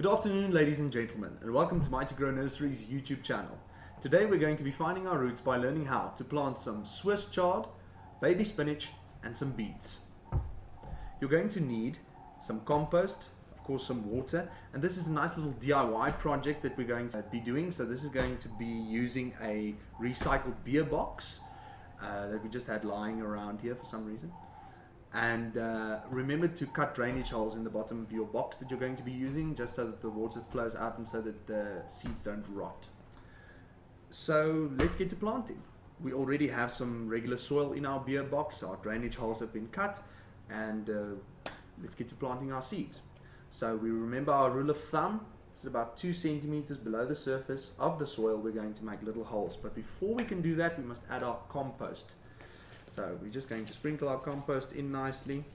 Good afternoon, ladies and gentlemen, and welcome to Mighty Grow Nursery's YouTube channel. Today we're going to be finding our roots by learning how to plant some Swiss chard, baby spinach and some beets. You're going to need some compost, of course some water, and this is a nice little DIY project that we're going to be doing. So this is going to be using a recycled beer box that we just had lying around here for some reason. And remember to cut drainage holes in the bottom of your box that you're going to be using, just so that the water flows out and so that the seeds don't rot. So let's get to planting. We already have some regular soil in our beer box, our drainage holes have been cut, and let's get to planting our seeds. So we remember our rule of thumb, it's about 2 centimeters below the surface of the soil we're going to make little holes. But before we can do that, we must add our compost. So we're just going to sprinkle our compost in nicely,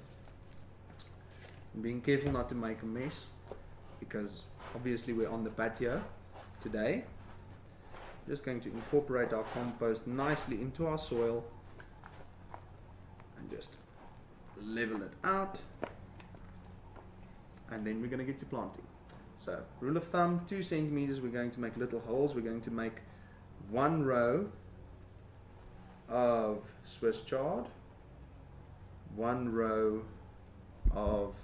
and being careful not to make a mess, because obviously we're on the patio today. Just going to incorporate our compost nicely into our soil and just level it out, and then we're going to get to planting. So rule of thumb, 2 centimeters, we're going to make little holes. We're going to make 1 row of Swiss chard, 1 row of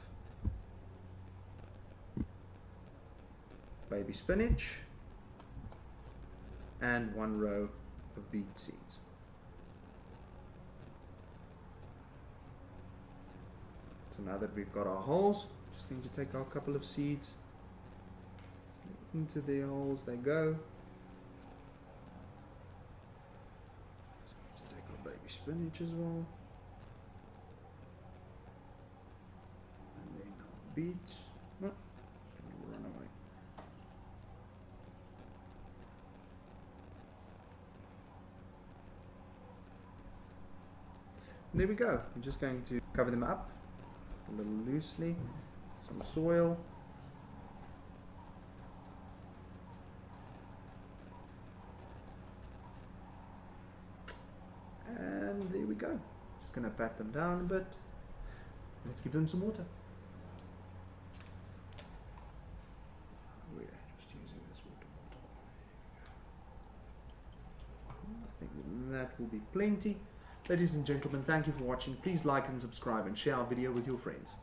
baby spinach, and 1 row of beet seeds. So now that we've got our holes, just going to take our couple of seeds, into the holes they go. Baby spinach as well, and then beets. Oh, run away. And there we go. I'm just going to cover them up a little loosely, some soil. And there we go. Just going to pat them down a bit. Let's give them some water. We're just using this water bottle. I think that will be plenty. Ladies and gentlemen, thank you for watching. Please like and subscribe and share our video with your friends.